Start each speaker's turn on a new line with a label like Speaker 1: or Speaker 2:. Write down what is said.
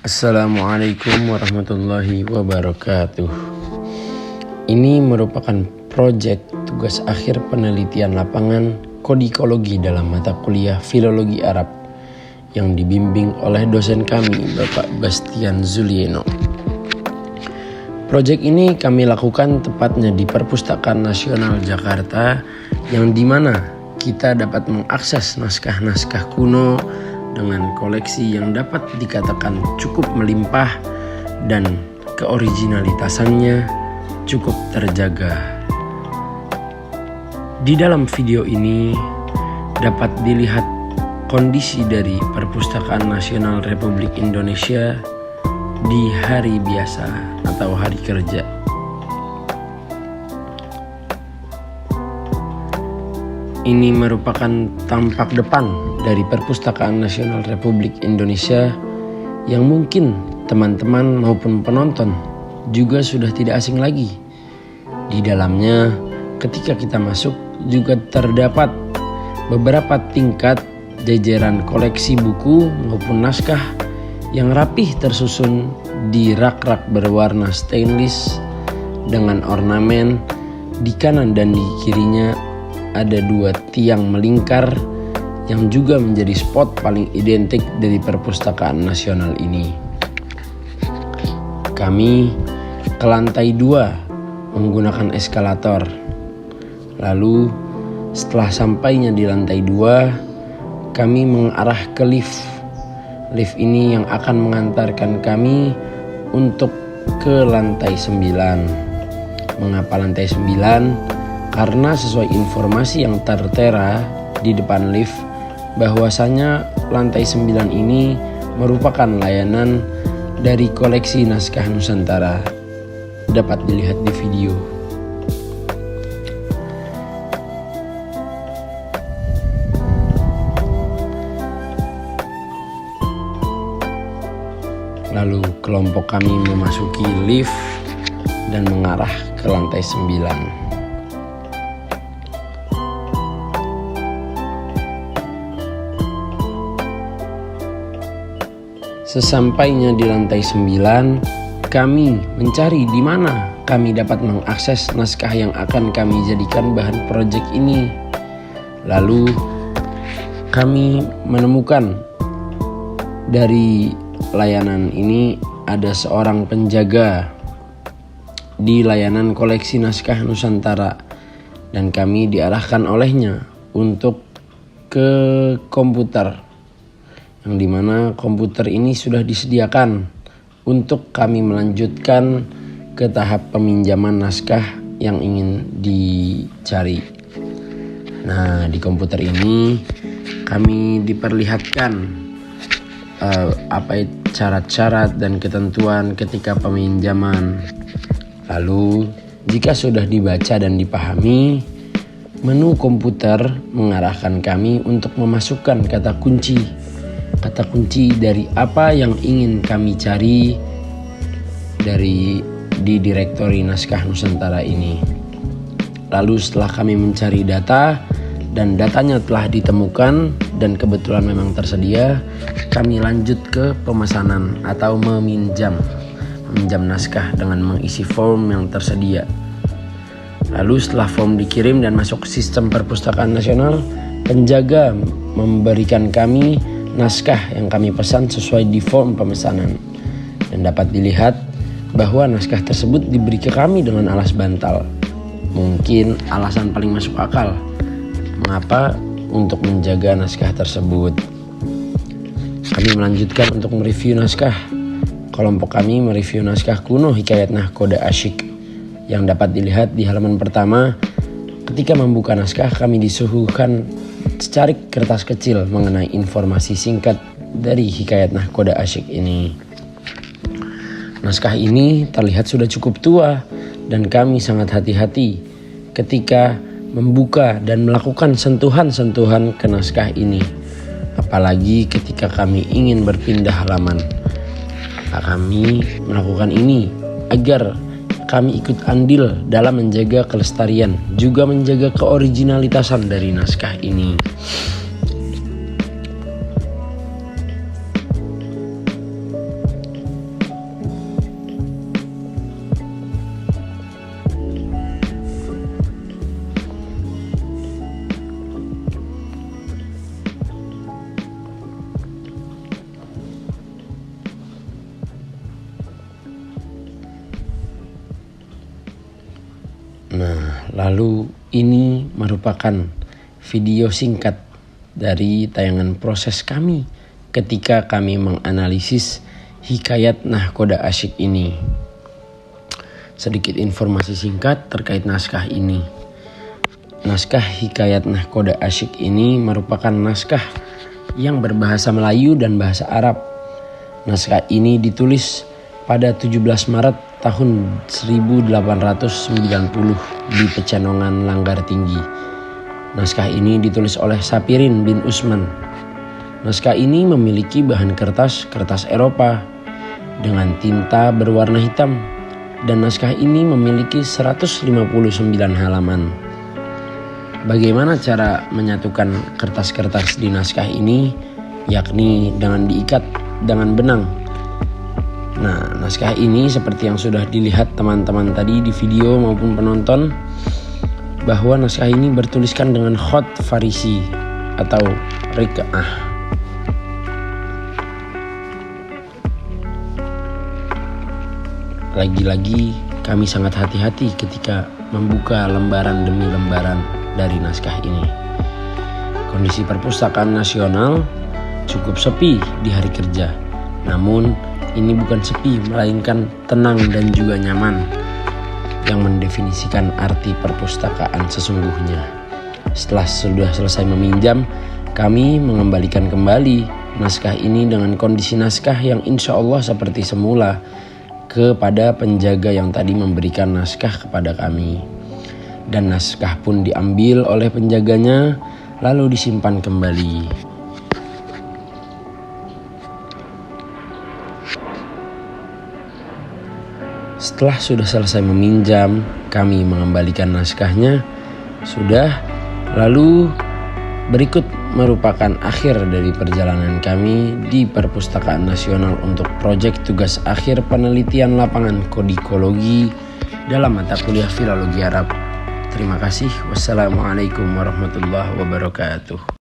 Speaker 1: Assalamualaikum warahmatullahi wabarakatuh. Ini merupakan proyek tugas akhir penelitian lapangan kodikologi dalam mata kuliah Filologi Arab yang dibimbing oleh dosen kami, Bapak Bastian Zulieno. Proyek ini kami lakukan tepatnya di Perpustakaan Nasional Jakarta, yang dimana kita dapat mengakses naskah-naskah kuno dengan koleksi yang dapat dikatakan cukup melimpah dan keoriginalitasannya cukup terjaga. Di dalam video ini dapat dilihat kondisi dari Perpustakaan Nasional Republik Indonesia di hari biasa atau hari kerja. Ini merupakan tampak depan dari Perpustakaan Nasional Republik Indonesia yang mungkin teman-teman maupun penonton juga sudah tidak asing lagi. Di dalamnya ketika kita masuk juga terdapat beberapa tingkat jajaran koleksi buku maupun naskah yang rapih tersusun di rak-rak berwarna stainless dengan ornamen. Di kanan dan di kirinya ada dua tiang melingkar yang juga menjadi spot paling identik dari Perpustakaan Nasional ini. Kami ke lantai 2 menggunakan eskalator. Lalu setelah sampainya di lantai 2, kami mengarah ke lift. Lift ini yang akan mengantarkan kami untuk ke lantai 9. Mengapa lantai 9? Karena sesuai informasi yang tertera di depan lift, bahwasanya lantai 9 ini merupakan layanan dari koleksi naskah Nusantara. Dapat dilihat di video. Lalu kelompok kami memasuki lift dan mengarah ke lantai 9. Sesampainya di lantai 9, kami mencari di mana kami dapat mengakses naskah yang akan kami jadikan bahan proyek ini. Lalu kami menemukan dari layanan ini ada seorang penjaga di layanan koleksi naskah Nusantara, dan kami diarahkan olehnya untuk ke komputer, yang dimana komputer ini sudah disediakan untuk kami melanjutkan ke tahap peminjaman naskah yang ingin dicari. Nah, di komputer ini kami diperlihatkan syarat-syarat dan ketentuan ketika peminjaman. Lalu jika sudah dibaca dan dipahami, menu komputer mengarahkan kami untuk memasukkan kata kunci dari apa yang ingin kami cari di direktori naskah Nusantara ini. Lalu setelah kami mencari data dan datanya telah ditemukan dan kebetulan memang tersedia, kami lanjut ke pemesanan atau meminjam naskah dengan mengisi form yang tersedia. Lalu setelah form dikirim dan masuk ke sistem Perpustakaan Nasional, penjaga memberikan kami naskah yang kami pesan sesuai di form pemesanan, dan dapat dilihat bahwa naskah tersebut diberi ke kami dengan alas bantal. Mungkin alasan paling masuk akal mengapa untuk menjaga naskah tersebut. Kami melanjutkan untuk mereview naskah. Kelompok kami mereview naskah kuno Hikayat Nahkoda Asyik yang dapat dilihat di halaman pertama. Ketika membuka naskah, kami disuguhkan secarik kertas kecil mengenai informasi singkat dari Hikayat Nahkoda Asyik ini. Naskah ini terlihat sudah cukup tua dan kami sangat hati-hati ketika membuka dan melakukan sentuhan-sentuhan ke naskah ini. Apalagi ketika kami ingin berpindah halaman. Kami melakukan ini agar kami ikut andil dalam menjaga kelestarian, juga menjaga keoriginalitasan dari naskah ini. Nah, lalu ini merupakan video singkat dari tayangan proses kami ketika kami menganalisis Hikayat Nahkoda Asyik ini. Sedikit informasi singkat terkait naskah ini. Naskah Hikayat Nahkoda Asyik ini merupakan naskah yang berbahasa Melayu dan bahasa Arab. Naskah ini ditulis pada 17 Maret tahun 1890 di Pecenongan Langgar Tinggi. Naskah ini ditulis oleh Sapirin bin Usman. Naskah ini memiliki bahan kertas Eropa dengan tinta berwarna hitam, dan naskah ini memiliki 159 halaman. Bagaimana cara menyatukan kertas-kertas di naskah ini? Yakni dengan diikat dengan benang. Nah, naskah ini seperti yang sudah dilihat teman-teman tadi di video maupun penonton, bahwa naskah ini bertuliskan dengan khot farisi atau rik'ah. Lagi-lagi kami sangat hati-hati ketika membuka lembaran demi lembaran dari naskah ini. Kondisi perpustakaan nasional cukup sepi di hari kerja. Namun ini bukan sepi, melainkan tenang dan juga nyaman, yang mendefinisikan arti perpustakaan sesungguhnya. Setelah sudah selesai meminjam, kami mengembalikan kembali naskah ini dengan kondisi naskah yang insya Allah seperti semula kepada penjaga yang tadi memberikan naskah kepada kami. Dan naskah pun diambil oleh penjaganya lalu disimpan kembali. Setelah sudah selesai meminjam, kami mengembalikan naskahnya. Lalu berikut merupakan akhir dari perjalanan kami di Perpustakaan Nasional untuk proyek tugas akhir penelitian lapangan kodikologi dalam mata kuliah Filologi Arab. Terima kasih. Wassalamualaikum warahmatullahi wabarakatuh.